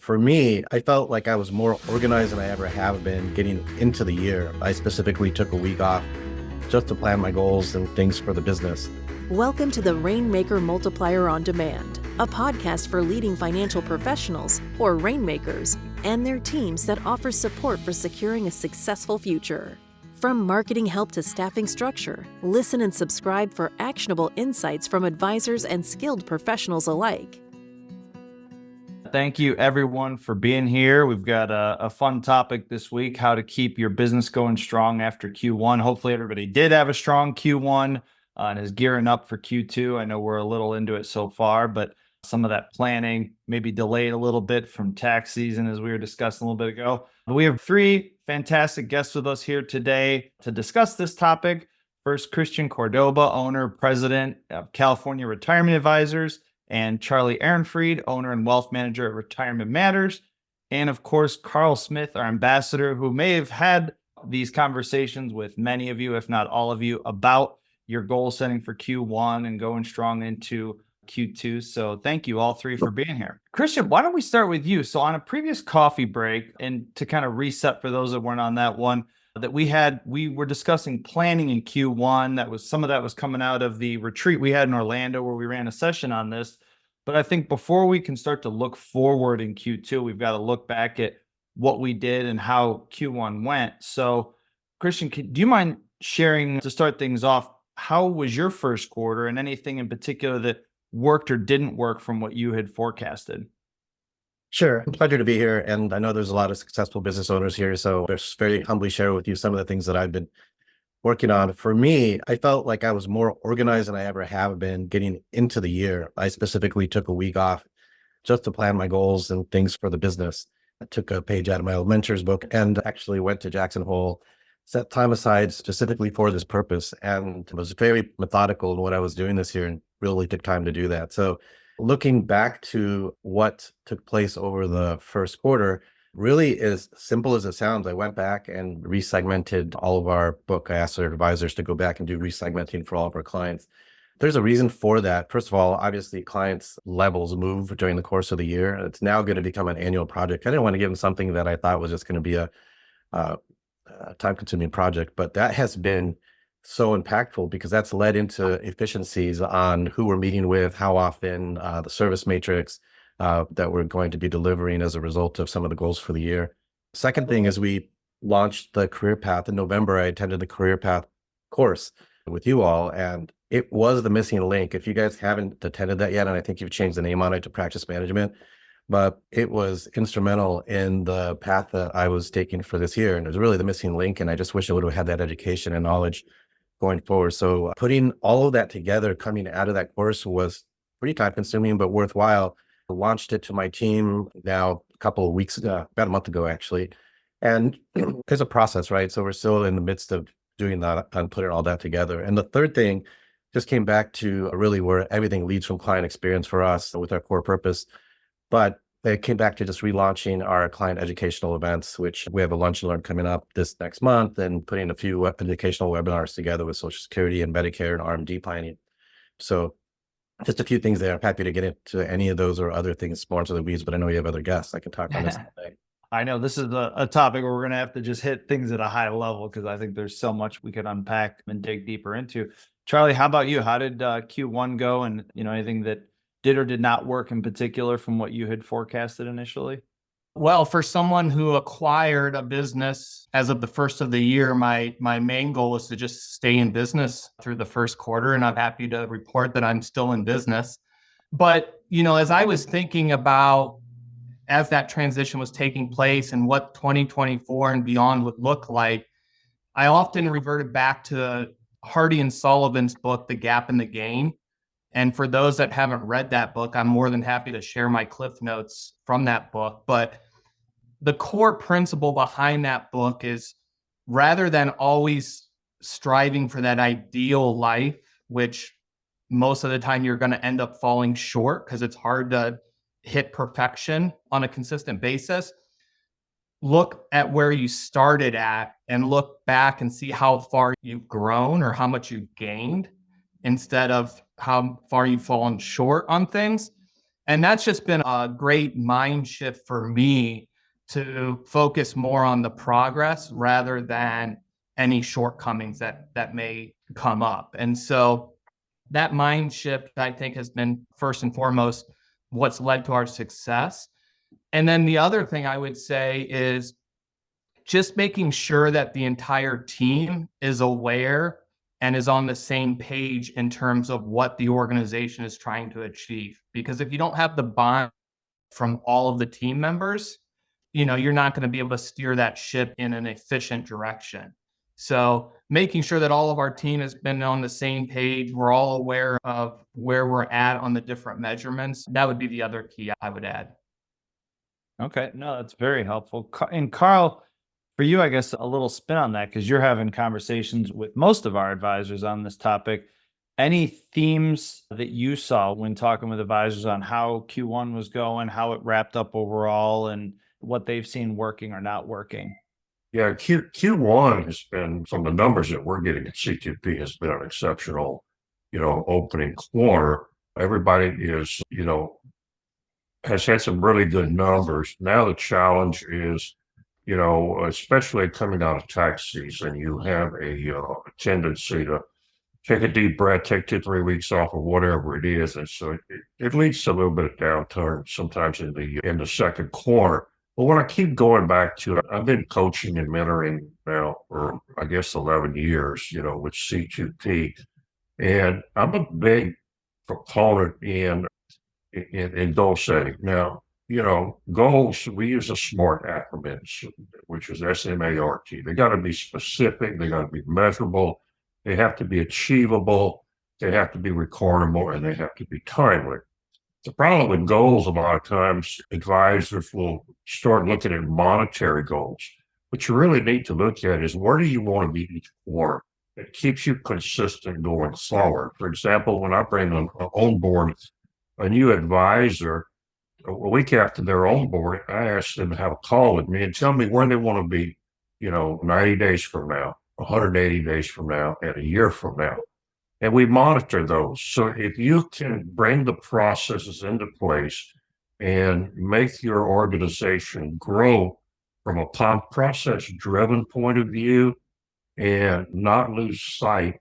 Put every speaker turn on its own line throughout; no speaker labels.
For me, I felt like I was more organized than I ever have been getting into the year. I specifically took a week off just to plan my goals and things for the business.
Welcome to the Rainmaker Multiplier on Demand, a podcast for leading financial professionals, or rainmakers, and their teams that offer support for securing a successful future. From marketing help to staffing structure, listen and subscribe for actionable insights from advisors and skilled professionals alike.
Thank you, everyone, for being here. We've got a fun topic this week, how to keep your business going strong after Q1. Hopefully, everybody did have a strong Q1 and is gearing up for Q2. I know we're a little into it so far, but some of that planning maybe delayed a little bit from tax season, as we were discussing a little bit ago. But we have three fantastic guests with us here today to discuss this topic. First, Christian Cordoba, owner, president of California Retirement Advisors, and Charlie Ehrenfried, owner and wealth manager at Retirement Matters. And of course, Carl Smith, our ambassador, who may have had these conversations with many of you, if not all of you, about your goal setting for Q1 and going strong into Q2. So thank you all three for being here. Christian, why don't we start with you? So on a previous coffee break, and to kind of reset for those that weren't on that one, that we were discussing planning in Q1. Some of that was coming out of the retreat we had in Orlando where we ran a session on this. But I think before we can start to look forward in Q2, we've got to look back at what we did and how Q1 went. So Christian, do you mind sharing, to start things off, how was your first quarter and anything in particular that worked or didn't work from what you had forecasted?
Sure. Pleasure to be here. And I know there's a lot of successful business owners here. So just very humbly share with you some of the things that I've been working on. For me, I felt like I was more organized than I ever have been getting into the year. I specifically took a week off just to plan my goals and things for the business. I took a page out of my old mentor's book and actually went to Jackson Hole, set time aside specifically for this purpose, and was very methodical in what I was doing this year and really took time to do that. So looking back to what took place over the first quarter, really as simple as it sounds, I went back and resegmented all of our book. I asked our advisors to go back and do resegmenting for all of our clients. There's a reason for that. First of all, obviously clients' levels move during the course of the year. It's now going to become an annual project. I didn't want to give them something that I thought was just going to be a time-consuming project, but that has been so impactful because that's led into efficiencies on who we're meeting with, how often, the service matrix that we're going to be delivering as a result of some of the goals for the year. Second thing is we launched the Career Path in November. I attended the Career Path course with you all, and it was the missing link. If you guys haven't attended that yet, and I think you've changed the name on it to Practice Management, but it was instrumental in the path that I was taking for this year. And it was really the missing link. And I just wish I would have had that education and knowledge going forward. So putting all of that together, coming out of that course was pretty time consuming, but worthwhile. I launched it to my team now a couple of weeks ago, about a month ago, actually. And there's a process, right? So we're still in the midst of doing that and putting all that together. And the third thing just came back to really where everything leads from client experience for us with our core purpose. But it came back to just relaunching our client educational events, which we have a lunch and learn coming up this next month, and putting a few educational webinars together with Social Security and Medicare and RMD planning. So just a few things there. I'm happy to get into any of those or other things more into the weeds, but I know you have other guests. I can talk on this today.
I know this is a topic where we're going to have to just hit things at a high level because I think there's so much we could unpack and dig deeper into. Charlie, how about you? How did Q1 go, and anything that did or did not work in particular from what you had forecasted initially?
Well, for someone who acquired a business as of the first of the year, my main goal was to just stay in business through the first quarter, and I'm happy to report that I'm still in business. But, as I was thinking about as that transition was taking place and what 2024 and beyond would look like, I often reverted back to Hardy and Sullivan's book, The Gap in the Gain. And for those that haven't read that book, I'm more than happy to share my cliff notes from that book. But the core principle behind that book is, rather than always striving for that ideal life, which most of the time you're going to end up falling short because it's hard to hit perfection on a consistent basis, look at where you started at and look back and see how far you've grown or how much you've gained instead of how far you've fallen short on things. And that's just been a great mind shift for me to focus more on the progress rather than any shortcomings that may come up. And so that mind shift, I think, has been first and foremost what's led to our success. And then the other thing I would say is just making sure that the entire team is aware and is on the same page in terms of what the organization is trying to achieve. Because if you don't have the buy from all of the team members, you're not going to be able to steer that ship in an efficient direction. So making sure that all of our team has been on the same page, we're all aware of where we're at on the different measurements. That would be the other key I would add.
Okay, no, that's very helpful. And Carl, for you, I guess a little spin on that, because you're having conversations with most of our advisors on this topic. Any themes that you saw when talking with advisors on how Q1 was going, how it wrapped up overall, and what they've seen working or not working?
Yeah, Q1 has been, from the numbers that we're getting at C2P, has been an exceptional, opening quarter. Everybody is, has had some really good numbers. Now the challenge is, especially coming out of tax season, you have a tendency to take a deep breath, take 2-3 weeks off or whatever it is. And so it leads to a little bit of downturn sometimes in the second quarter. But when I keep going back to it, I've been coaching and mentoring now for, I guess, 11 years, with C2P. And I'm a big proponent in goal setting. Now, goals, we use a SMART acronym, which is SMART. They got to be specific. They got to be measurable. They have to be achievable. They have to be recordable, and they have to be timely. The problem with goals, a lot of times, advisors will start looking at monetary goals. What you really need to look at is, where do you want to be each quarter? It keeps you consistent going forward. For example, when I bring on board a new advisor, a week after they're on board, I ask them to have a call with me and tell me where they want to be, 90 days from now, 180 days from now, and a year from now. And we monitor those. So if you can bring the processes into place and make your organization grow from a process-driven point of view and not lose sight,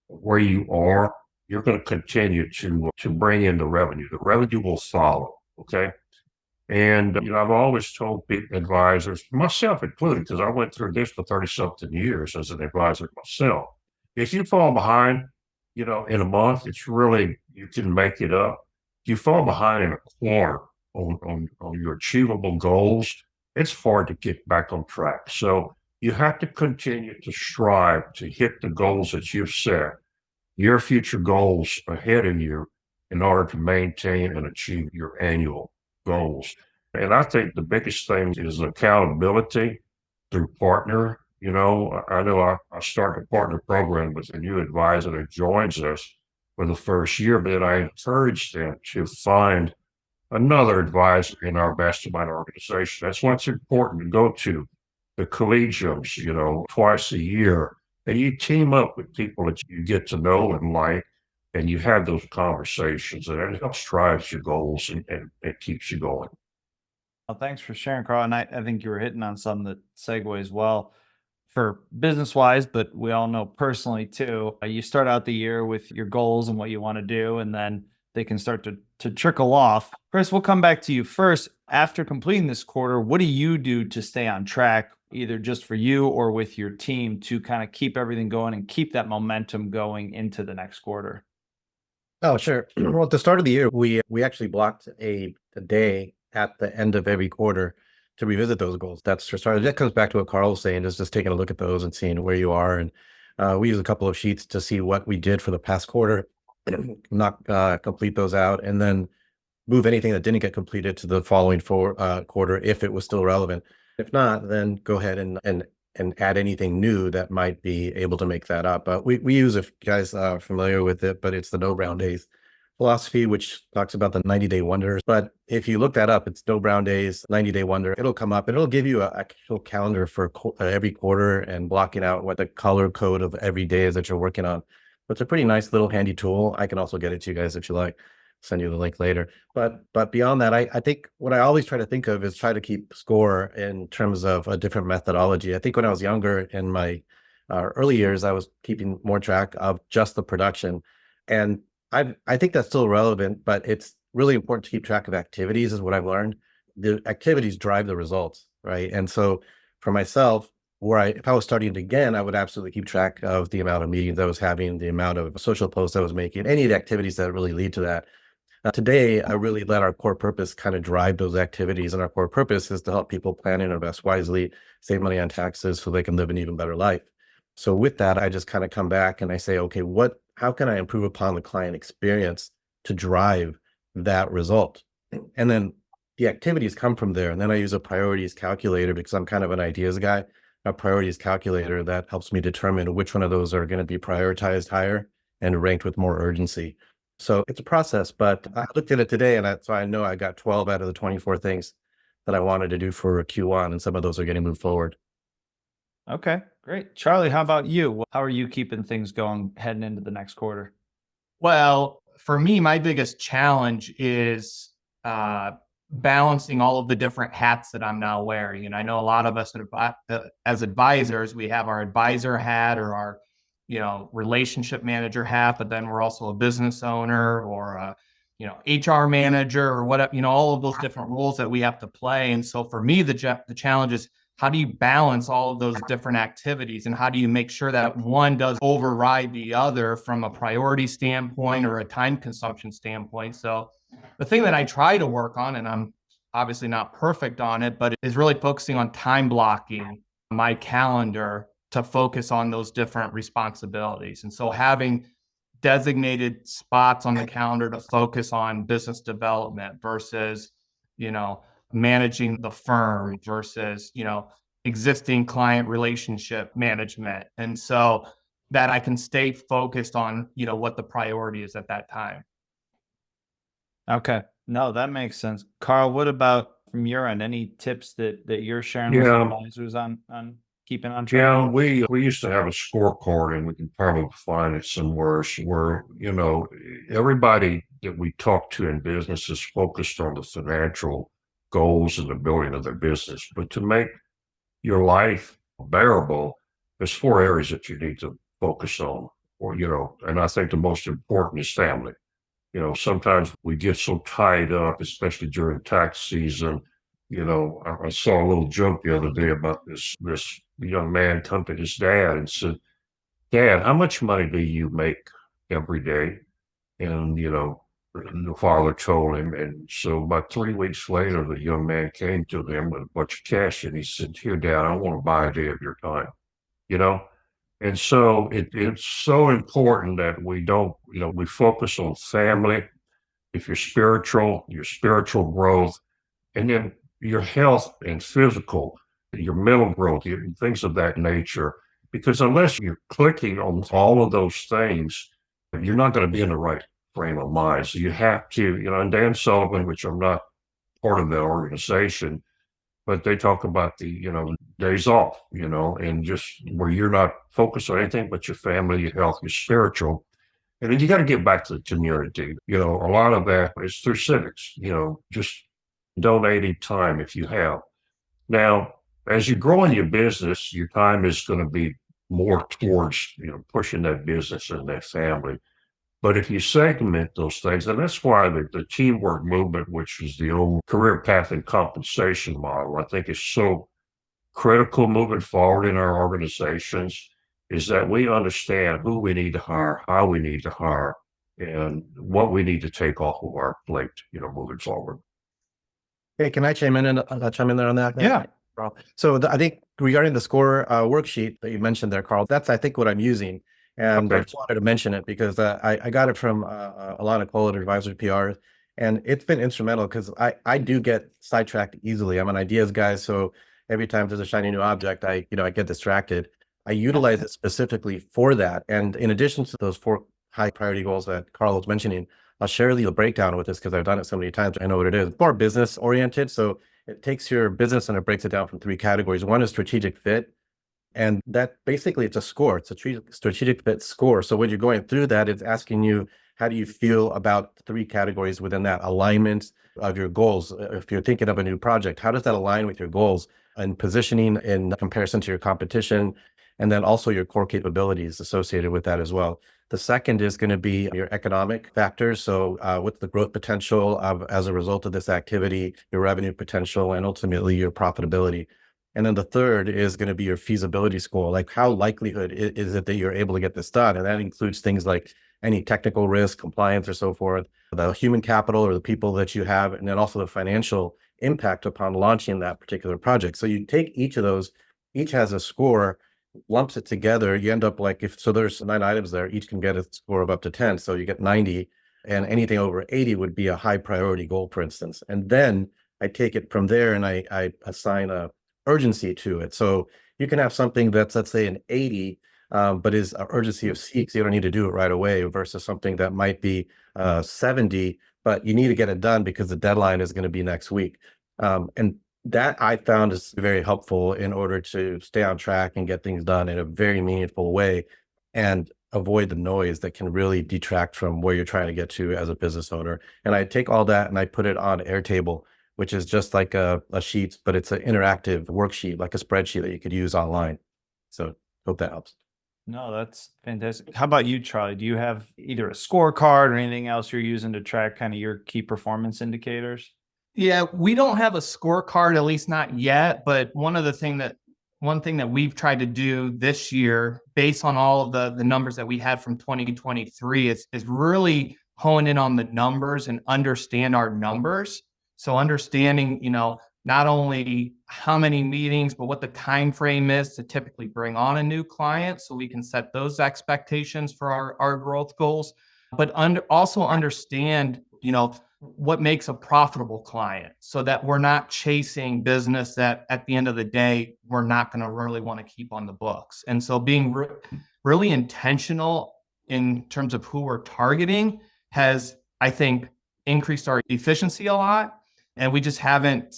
where you are, you're going to continue to bring in the revenue. The revenue will follow, okay? And, I've always told advisors, myself included, because I went through this for 30-something years as an advisor myself. If you fall behind, in a month, it's really, you can make it up. If you fall behind in a quarter on your achievable goals, it's hard to get back on track. So you have to continue to strive to hit the goals that you've set, your future goals ahead of you, in order to maintain and achieve your annual goals. And I think the biggest thing is accountability through partner. I know I started a partner program with a new advisor that joins us for the first year, but then I encourage them to find another advisor in our mastermind organization. That's why it's important to go to the collegiums, twice a year, and you team up with people that you get to know and like, and you have those conversations, and it helps drive your goals and it keeps you going.
Well, thanks for sharing, Carl. And I think you were hitting on something that segues well for business wise, but we all know personally too. You start out the year with your goals and what you want to do, and then they can start to trickle off. Chris, we'll come back to you first. After completing this quarter, what do you do to stay on track, either just for you or with your team, to kind of keep everything going and keep that momentum going into the next quarter?
Oh, sure. Well, at the start of the year, we actually blocked a day at the end of every quarter to revisit those goals. That comes back to what Carl was saying, is just taking a look at those and seeing where you are. And we use a couple of sheets to see what we did for the past quarter, not complete those out, and then move anything that didn't get completed to the following quarter if it was still relevant. If not, then go ahead and add anything new that might be able to make that up. We use, if you guys are familiar with it, but it's the no brown days philosophy, which talks about the 90-day wonders. But if you look that up, it's no brown days, 90-day wonder. It'll come up and it'll give you an actual calendar for every quarter and blocking out what the color code of every day is that you're working on. But it's a pretty nice little handy tool. I can also get it to you guys if you like. send you the link later. But beyond that, I think what I always try to think of is try to keep score in terms of a different methodology. I think when I was younger in my early years, I was keeping more track of just the production. And I think that's still relevant, but it's really important to keep track of activities is what I've learned. The activities drive the results, right? And so for myself, if I was starting it again, I would absolutely keep track of the amount of meetings I was having, the amount of social posts I was making, any of the activities that really lead to that. Today, I really let our core purpose kind of drive those activities. And our core purpose is to help people plan and invest wisely, save money on taxes so they can live an even better life. So with that, I just kind of come back and I say, okay, how can I improve upon the client experience to drive that result? And then the activities come from there. And then I use a priorities calculator because I'm kind of an ideas guy, a priorities calculator that helps me determine which one of those are going to be prioritized higher and ranked with more urgency. So it's a process, but I looked at it today so I know I got 12 out of the 24 things that I wanted to do for Q1, and some of those are getting moved forward.
Okay, great. Charlie, how about you? How are you keeping things going heading into the next quarter?
Well, for me, my biggest challenge is balancing all of the different hats that I'm now wearing. And I know a lot of us as advisors, we have our advisor hat or our, relationship manager hat, but then we're also a business owner or a, HR manager or whatever, all of those different roles that we have to play. And so for me, the challenge is how do you balance all of those different activities and how do you make sure that one does override the other from a priority standpoint or a time consumption standpoint? So the thing that I try to work on, and I'm obviously not perfect on it, but is really focusing on time blocking my calendar to focus on those different responsibilities. And so having designated spots on the calendar to focus on business development versus, managing the firm versus, existing client relationship management. And so that I can stay focused on, what the priority is at that time.
Okay. No, that makes sense. Carl, what about from your end? Any tips that you're sharing with advisors on keeping on track?
Yeah, we used to have a scorecard, and we can probably find it somewhere where, everybody that we talk to in business is focused on the financial goals and the building of their business. But to make your life bearable, there's 4 areas that you need to focus on, and I think the most important is family. Sometimes we get so tied up, especially during tax season. I saw a little joke the other day about this young man come to his dad and said, "Dad, how much money do you make every day?" And, the father told him. And so about 3 weeks later, the young man came to him with a bunch of cash and he said, "Here, Dad, I want to buy a day of your time." And so it's so important that we don't, we focus on family, if your spiritual growth, and then your health and physical, your mental growth, things of that nature. Because unless you're clicking on all of those things, you're not going to be in the right frame of mind. So you have to, and Dan Sullivan, which I'm not part of that organization, but they talk about the, days off, and just where you're not focused on anything but your family, your health, your spiritual. And then you got to get back to the community. A lot of that is through civics, just donating time if you have. Now, as you grow in your business, your time is going to be more towards, pushing that business and that family. But if you segment those things, and that's why the teamwork movement, which is the old career path and compensation model, I think is so critical moving forward in our organizations, is that we understand who we need to hire, how we need to hire, and what we need to take off of our plate, moving forward.
Hey, can I chime in there on that?
Yeah.
So I think regarding the score worksheet that you mentioned there, Carl, that's I think what I'm using. And
Okay.
I just wanted to mention it because I got it from Alana Cole at Advisory PR, and it's been instrumental because I do get sidetracked easily. I'm an ideas guy, so every time there's a shiny new object, I get distracted. I utilize it specifically for that. And in addition to those 4 high priority goals that Carl was mentioning, I'll share the breakdown with this because I've done it so many times. I know what it is. It's more business oriented. So it takes your business and it breaks it down from 3 categories. One is strategic fit. And that basically it's a score. It's a strategic fit score. So when you're going through that, it's asking you, how do you feel about 3 categories within that alignment of your goals? If you're thinking of a new project, how does that align with your goals and positioning in comparison to your competition? And then also your core capabilities associated with that as well. The second is going to be your economic factors. So what's the growth potential as a result of this activity, your revenue potential, and ultimately your profitability. And then the third is going to be your feasibility score. Like how likelihood is it that you're able to get this done? And that includes things like any technical risk, compliance, or so forth, the human capital or the people that you have, and then also the financial impact upon launching that particular project. So you take each of those, each has a score, lumps it together, you end up like, if so there's 9 items there, each can get a score of up to 10, so you get 90, and anything over 80 would be a high priority goal, for instance. And then I take it from there and I assign a urgency to it. So you can have something that's, let's say, an 80, but is an urgency of C, because you don't need to do it right away, versus something that might be 70, but you need to get it done because the deadline is going to be next week. And that I found is very helpful in order to stay on track and get things done in a very meaningful way and avoid the noise that can really detract from where you're trying to get to as a business owner. And I take all that and I put it on Airtable, which is just like a sheet, but it's an interactive worksheet, like a spreadsheet that you could use online. So hope that helps.
No, that's fantastic. How about you, Charlie? Do you have either a scorecard or anything else you're using to track kind of your key performance indicators?
Yeah, we don't have a scorecard, at least not yet. But one thing that we've tried to do this year, based on all of the numbers that we had from 2023, is really hone in on the numbers and understand our numbers. So understanding, not only how many meetings, but what the time frame is to typically bring on a new client, so we can set those expectations for our growth goals. But also understand, what makes a profitable client, so that we're not chasing business that at the end of the day, we're not going to really want to keep on the books. And so being really intentional in terms of who we're targeting has, I think, increased our efficiency a lot. And we just haven't,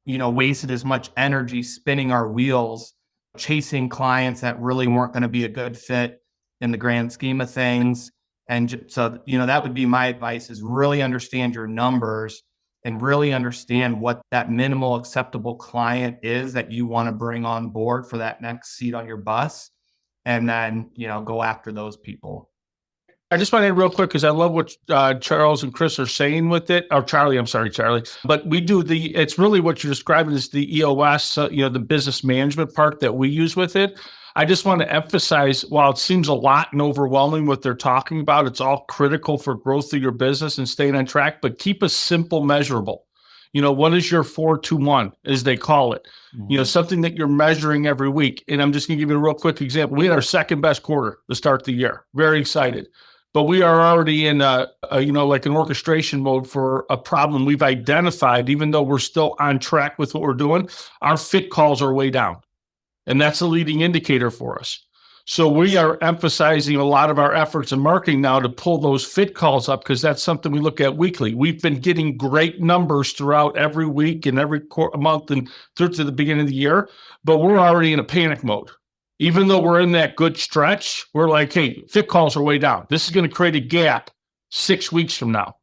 wasted as much energy spinning our wheels, chasing clients that really weren't going to be a good fit in the grand scheme of things. And so, that would be my advice, is really understand your numbers and really understand what that minimal acceptable client is that you want to bring on board for that next seat on your bus. And then, go after those people.
I just want to add real quick, because I love what Charles and Chris are saying with it. Or Charlie, I'm sorry, Charlie. But we do it's really what you're describing is the EOS, the business management part that we use with it. I just want to emphasize, while it seems a lot and overwhelming what they're talking about, it's all critical for growth of your business and staying on track, but keep a simple measurable. What is your 4-2-1, as they call it? Mm-hmm. Something that you're measuring every week. And I'm just going to give you a real quick example. We had our second best quarter to start the year. Very excited. But we are already in like an orchestration mode for a problem we've identified. Even though we're still on track with what we're doing, our fit calls are way down. And that's a leading indicator for us. So we are emphasizing a lot of our efforts in marketing now to pull those fit calls up, because that's something we look at weekly. We've been getting great numbers throughout every week and every month and through to the beginning of the year, but we're already in a panic mode. Even though we're in that good stretch, we're like, hey, fit calls are way down. This is going to create a gap 6 weeks from now.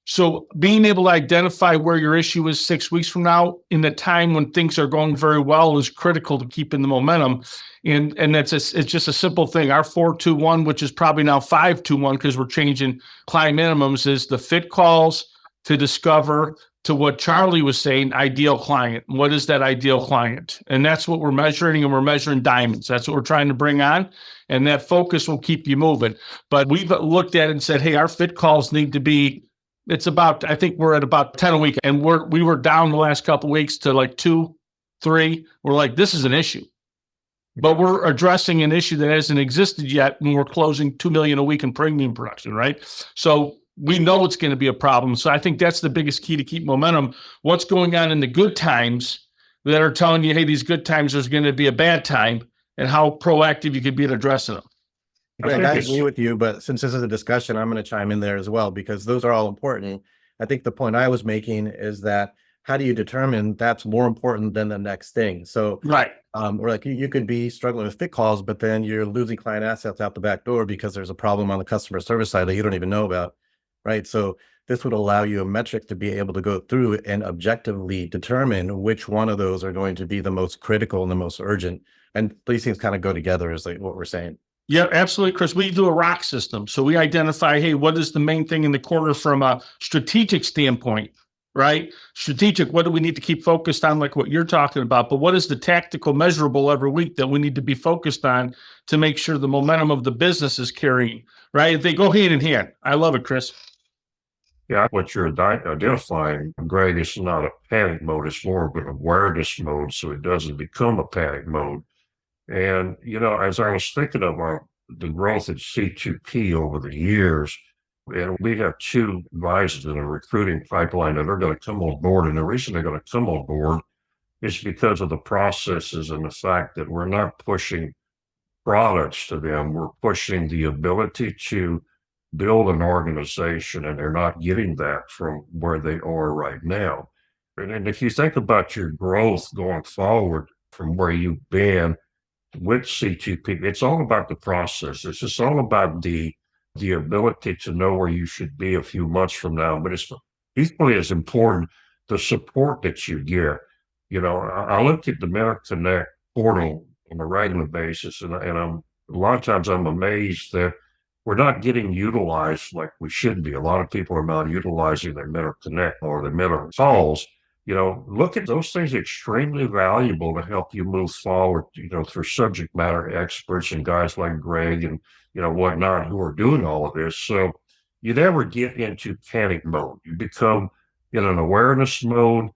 So being able to identify where your issue is 6 weeks from now, in the time when things are going very well, is critical to keeping the momentum. And it's just a simple thing. Our 4-2-1, which is probably now 5-2-1, because we're changing client minimums, is the fit calls to discover, to what Charlie was saying, ideal client. What is that ideal client? And that's what we're measuring, and we're measuring diamonds. That's what we're trying to bring on. And that focus will keep you moving. But we've looked at it and said, hey, our fit calls need to be, I think we're at about 10 a week. And we were down the last couple of weeks to like 2, 3. We're like, this is an issue. But we're addressing an issue that hasn't existed yet, and we're closing $2 million a week in premium production, right? So we know it's going to be a problem. So I think that's the biggest key to keep momentum. What's going on in the good times that are telling you, hey, these good times, there's going to be a bad time, and how proactive you could be at addressing them.
Greg, I agree with you, but since this is a discussion, I'm going to chime in there as well, because those are all important. I think the point I was making is that how do you determine that's more important than the next thing? So,
Right.
or like you could be struggling with fit calls, but then you're losing client assets out the back door because there's a problem on the customer service side that you don't even know about, right? So this would allow you a metric to be able to go through and objectively determine which one of those are going to be the most critical and the most urgent. And these things kind of go together, is like what we're saying.
Yeah, absolutely, Chris. We do a rock system. So we identify, hey, what is the main thing in the quarter from a strategic standpoint, right? Strategic, what do we need to keep focused on, like what you're talking about? But what is the tactical measurable every week that we need to be focused on to make sure the momentum of the business is carrying, right? They go hand in hand. I love it, Chris.
Yeah, what you're identifying, Greg, is not a panic mode. It's more of an awareness mode, so it doesn't become a panic mode. And, as I was thinking of the growth at C2P over the years, and we have two advisors in a recruiting pipeline that are going to come on board. And the reason they're going to come on board is because of the processes and the fact that we're not pushing products to them. We're pushing the ability to build an organization, and they're not getting that from where they are right now. And if you think about your growth going forward from where you've been with C2P, it's all about the process. It's just all about the ability to know where you should be a few months from now. But it's equally as important the support that you get. I look at the MetaConnect portal on a regular basis, and a lot of times I'm amazed that we're not getting utilized like we should be. A lot of people are not utilizing their MetaConnect or their Meta calls. Look at those things, extremely valuable to help you move forward, through subject matter experts and guys like Greg and, whatnot, who are doing all of this. So you never get into panic mode. You become in an awareness mode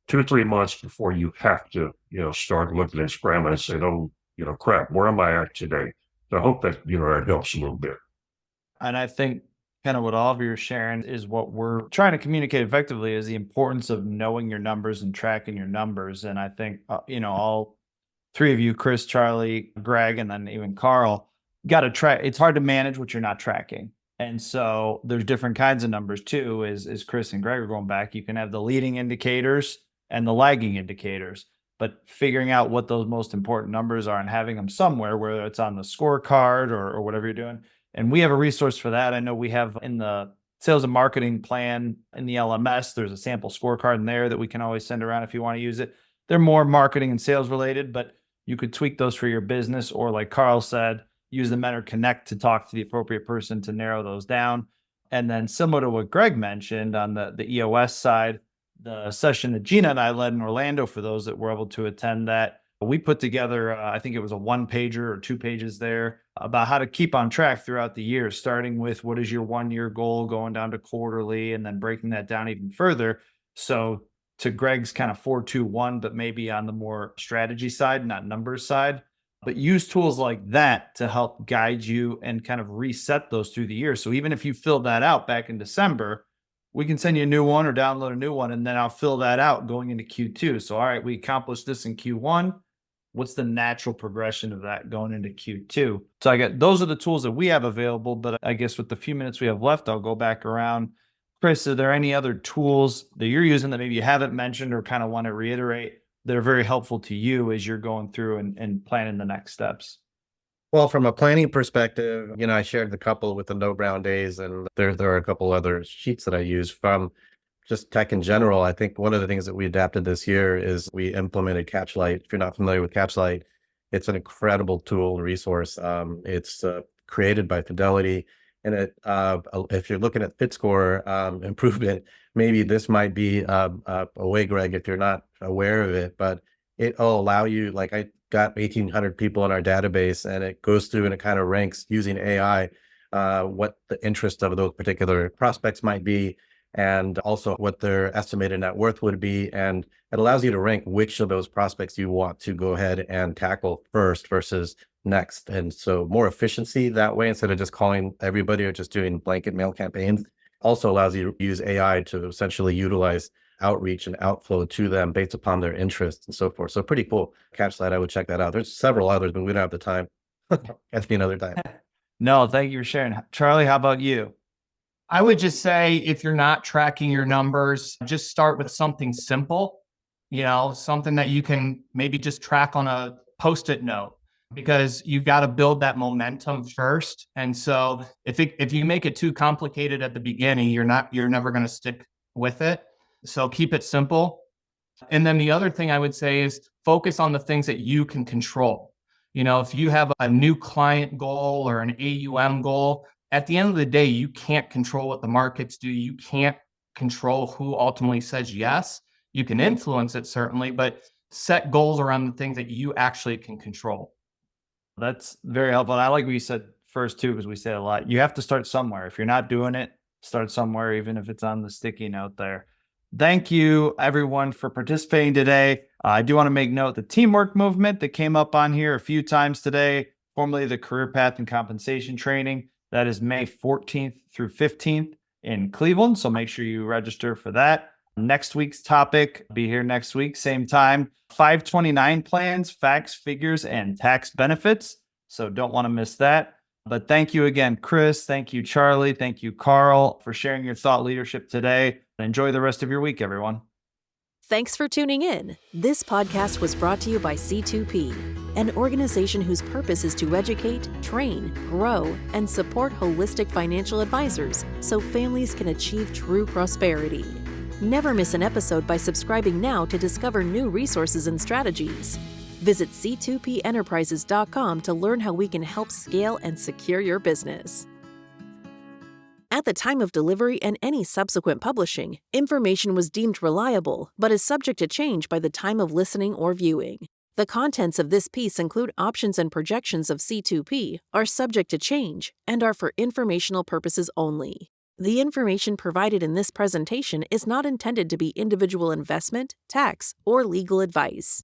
2 or 3 months before you have to, start looking and scrambling and saying, oh, crap, where am I at today? So I hope that, that helps a little bit.
And I think kind of what all of you are sharing is what we're trying to communicate effectively is the importance of knowing your numbers and tracking your numbers. And I think, all three of you, Chris, Charlie, Greg, and then even Carl, got to track. It's hard to manage what you're not tracking. And so there's different kinds of numbers too, as Chris and Greg are going back. You can have the leading indicators and the lagging indicators, but figuring out what those most important numbers are and having them somewhere, whether it's on the scorecard or whatever you're doing. And we have a resource for that. I know we have in the sales and marketing plan in the LMS, there's a sample scorecard in there that we can always send around if you want to use it. They're more marketing and sales related, but you could tweak those for your business, or like Carl said, use the MetaConnect to talk to the appropriate person to narrow those down. And then similar to what Greg mentioned on the EOS side, the session that Gina and I led in Orlando, for those that were able to attend that, we put together, I think it was a 1-pager or 2 pages there about how to keep on track throughout the year, starting with what is your 1-year goal, going down to quarterly, and then breaking that down even further. So to Greg's kind of 4-2-1, but maybe on the more strategy side, not numbers side, but use tools like that to help guide you and kind of reset those through the year. So even if you filled that out back in December, we can send you a new one or download a new one, and then I'll fill that out going into Q2. So, all right, we accomplished this in Q1. What's the natural progression of that going into Q2? So those are the tools that we have available, but I guess with the few minutes we have left, I'll go back around. Chris, are there any other tools that you're using that maybe you haven't mentioned or kind of want to reiterate that are very helpful to you as you're going through and planning the next steps?
Well, from a planning perspective, I shared the couple with the No Brown Days, and there are a couple other sheets that I use from just tech in general. I think one of the things that we adapted this year is we implemented Catchlight. If you're not familiar with Catchlight, it's an incredible tool and resource. It's created by Fidelity, and if you're looking at fit score improvement, maybe this might be a way, Greg, if you're not aware of it, but it'll allow you, like I got 1,800 people in our database, and it goes through and it kind of ranks using AI what the interest of those particular prospects might be, and also what their estimated net worth would be. And it allows you to rank which of those prospects you want to go ahead and tackle first versus next. And so more efficiency that way, instead of just calling everybody or just doing blanket mail campaigns. Also allows you to use AI to essentially utilize outreach and outflow to them based upon their interests and so forth. So pretty cool. Catchlight, I would check that out. There's several others, but we don't have the time. That's be another time.
No, thank you for sharing. Charlie, how about you?
I would just say if you're not tracking your numbers, just start with something simple, something that you can maybe just track on a Post-it note, because you've got to build that momentum first. And so if you make it too complicated at the beginning, you're never going to stick with it. So keep it simple. And then the other thing I would say is focus on the things that you can control. If you have a new client goal or an AUM goal, at the end of the day, you can't control what the markets do. You can't control who ultimately says yes. You can influence it certainly, but set goals around the things that you actually can control.
That's very helpful. And I like what you said first too, because we say it a lot. You have to start somewhere. If you're not doing it, start somewhere, even if it's on the sticky note there. Thank you, everyone, for participating today. I do want to make note the teamwork movement that came up on here a few times today, formerly the career path and compensation training. That is May 14th through 15th in Cleveland. So make sure you register for that. Next week's topic, be here next week, same time. 529 plans, facts, figures, and tax benefits. So don't want to miss that. But thank you again, Chris. Thank you, Charlie. Thank you, Carl, for sharing your thought leadership today. Enjoy the rest of your week, everyone.
Thanks for tuning in. This podcast was brought to you by C2P, an organization whose purpose is to educate, train, grow, and support holistic financial advisors so families can achieve true prosperity. Never miss an episode by subscribing now to discover new resources and strategies. Visit C2PEnterprises.com to learn how we can help scale and secure your business. At the time of delivery and any subsequent publishing, information was deemed reliable, but is subject to change by the time of listening or viewing. The contents of this piece include options and projections of C2P, are subject to change, and are for informational purposes only. The information provided in this presentation is not intended to be individual investment, tax, or legal advice.